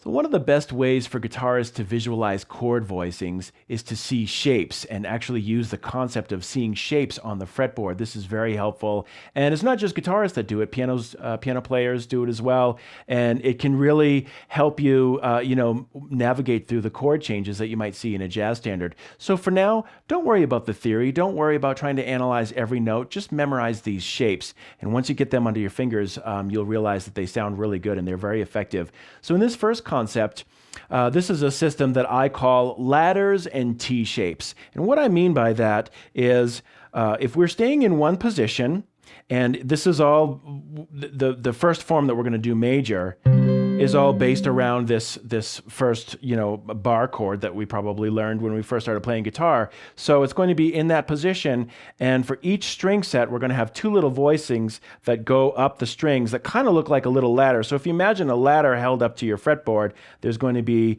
So one of the best ways for guitarists to visualize chord voicings is to see shapes and actually use the concept of seeing shapes on the fretboard. This is very helpful. And it's not just guitarists that do it, piano players do it as well. And it can really help you, navigate through the chord changes that you might see in a jazz standard. So for now, don't worry about the theory. Don't worry about trying to analyze every note. Just memorize these shapes. And once you get them under your fingers, you'll realize that they sound really good and they're very effective. So in this first concept, this is a system that I call ladders and T-shapes. And what I mean by that is if we're staying in one position, and this is all, the first form that we're going to do major is all based around this first, bar chord that we probably learned when we first started playing guitar. So it's going to be in that position, and for each string set, we're going to have two little voicings that go up the strings that kind of look like a little ladder. So if you imagine a ladder held up to your fretboard, there's going to be,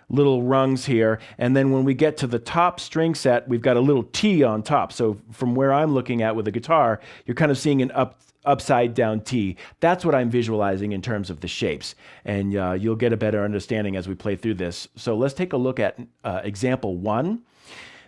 little rungs here, and then when we get to the top string set, we've got a little T on top. So from where I'm looking at with the guitar, you're kind of seeing an upside down T. That's what I'm visualizing in terms of the shapes. And you'll get a better understanding as we play through this. So let's take a look at example 1.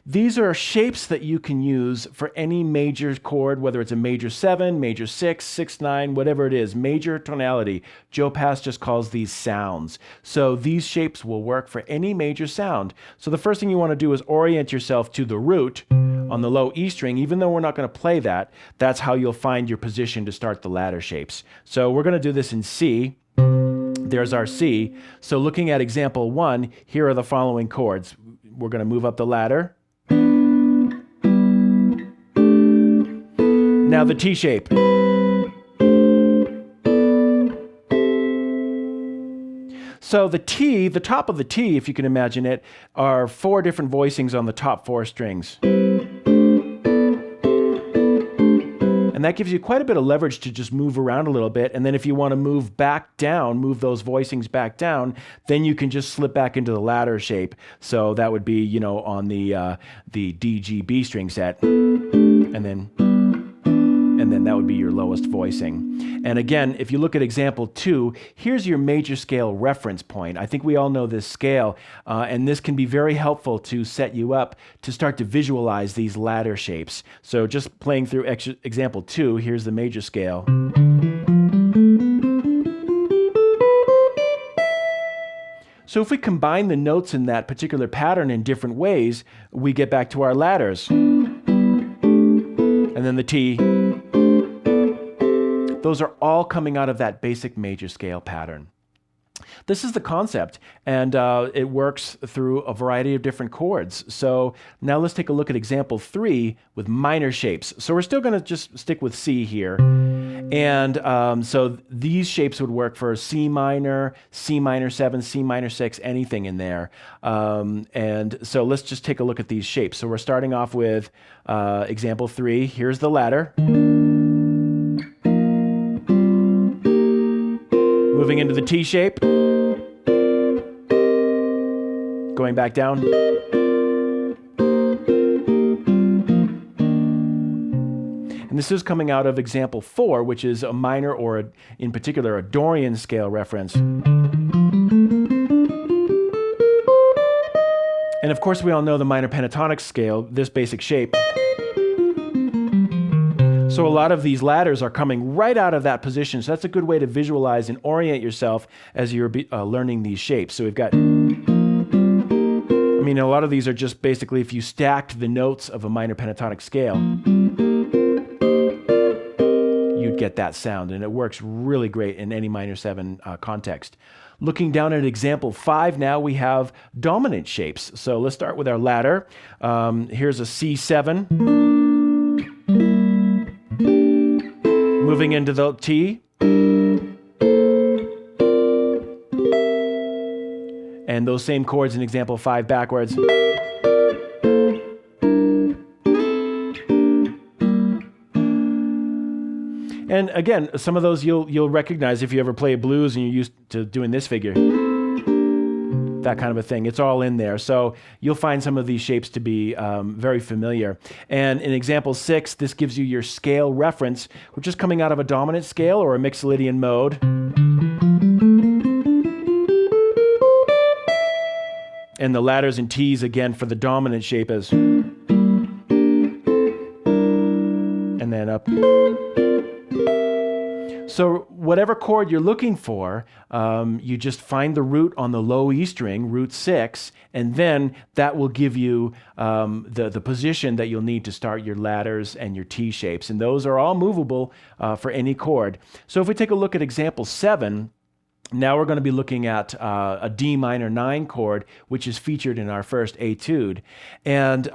These are shapes that you can use for any major chord, whether it's a major 7, major 6, 6/9, whatever it is, major tonality. Joe Pass just calls these sounds. So these shapes will work for any major sound. So the first thing you want to do is orient yourself to the root on the low E string. Even though we're not going to play that, that's how you'll find your position to start the ladder shapes. So we're going to do this in C. There's our C. So looking at example 1, here are the following chords. We're going to move up the ladder. Now the T shape. So the T, the top of the T, if you can imagine it, are 4 different voicings on the top 4 strings. And that gives you quite a bit of leverage to just move around a little bit. And then if you want to move back down, move those voicings back down, then you can just slip back into the ladder shape. So that would be, on the D, G, B string set. And then that would be your lowest voicing. And again, if you look at example 2, here's your major scale reference point. I think we all know this scale, and this can be very helpful to set you up to start to visualize these ladder shapes. So just playing through example 2, here's the major scale. So if we combine the notes in that particular pattern in different ways, we get back to our ladders. And then the T. Those are all coming out of that basic major scale pattern. This is the concept, and it works through a variety of different chords. So now let's take a look at example 3 with minor shapes. So we're still going to just stick with C here. And so these shapes would work for C minor 7, C minor 6, anything in there. And so let's just take a look at these shapes. So we're starting off with example 3. Here's the ladder. Moving into the T shape. Going back down. And this is coming out of example 4, which is a minor, or in particular, a Dorian scale reference. And of course, we all know the minor pentatonic scale, this basic shape. So a lot of these ladders are coming right out of that position. So that's a good way to visualize and orient yourself as you're learning these shapes. So we've got, a lot of these are just basically if you stacked the notes of a minor pentatonic scale, you'd get that sound. And it works really great in any minor 7 context. Looking down at example 5, now we have dominant shapes. So let's start with our ladder. Here's a C7. Moving into the T. And those same chords in example 5 backwards. And again, some of those you'll recognize if you ever play blues and you're used to doing this figure. That kind of a thing. It's all in there. So you'll find some of these shapes to be very familiar. And in example 6, this gives you your scale reference, which is coming out of a dominant scale or a Mixolydian mode. And the ladders and T's again for the dominant shape is, and then up. So whatever chord you're looking for, you just find the root on the low E string, root 6, and then that will give you the position that you'll need to start your ladders and your T shapes. And those are all movable for any chord. So if we take a look at example 7, now we're going to be looking at a D minor 9 chord, which is featured in our first etude. And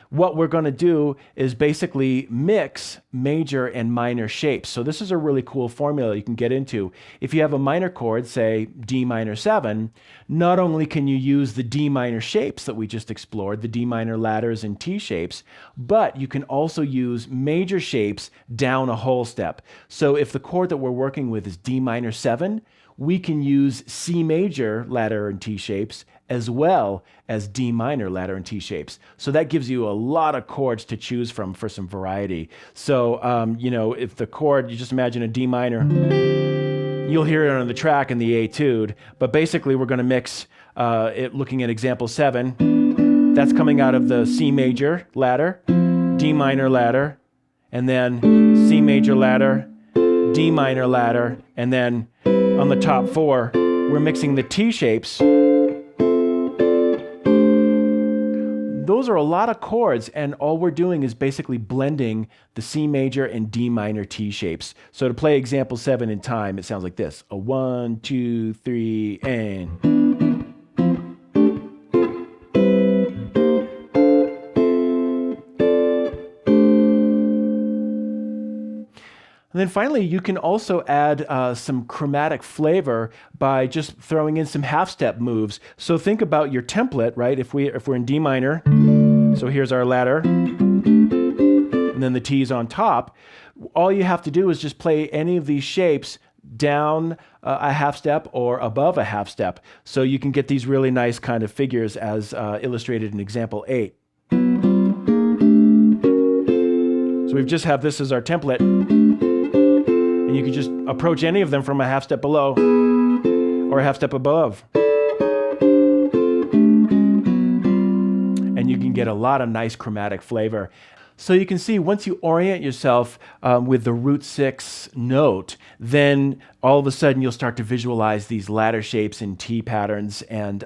what we're going to do is basically mix major and minor shapes. So this is a really cool formula you can get into. If you have a minor chord, say D minor 7, not only can you use the D minor shapes that we just explored, the D minor ladders and T shapes, but you can also use major shapes down a whole step. So if the chord that we're working with is D minor 7, we can use C major ladder and T shapes as well as D minor ladder and T shapes. So that gives you a lot of chords to choose from for some variety. So, you know, if the chord, you just imagine a D minor, you'll hear it on the track in the etude, but basically we're going to mix it looking at example 7. That's coming out of the C major ladder, D minor ladder, and then C major ladder, D minor ladder, and then on the top 4, we're mixing the T shapes. Those are a lot of chords, and all we're doing is basically blending the C major and D minor T shapes. So to play example 7 in time, it sounds like this. A 1, 2, 3, and... And then finally, you can also add some chromatic flavor by just throwing in some half-step moves. So think about your template, right? If we're in D minor, so here's our ladder, and then the T's on top. All you have to do is just play any of these shapes down a half step or above a half step. So you can get these really nice kind of figures as illustrated in example 8. So we just have this as our template. And you can just approach any of them from a half step below or a half step above. And you can get a lot of nice chromatic flavor. So you can see once you orient yourself with the root 6 note, then all of a sudden you'll start to visualize these ladder shapes and T patterns, and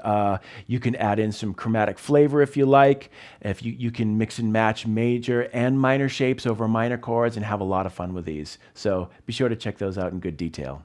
you can add in some chromatic flavor if you like. If you can mix and match major and minor shapes over minor chords and have a lot of fun with these. So be sure to check those out in good detail.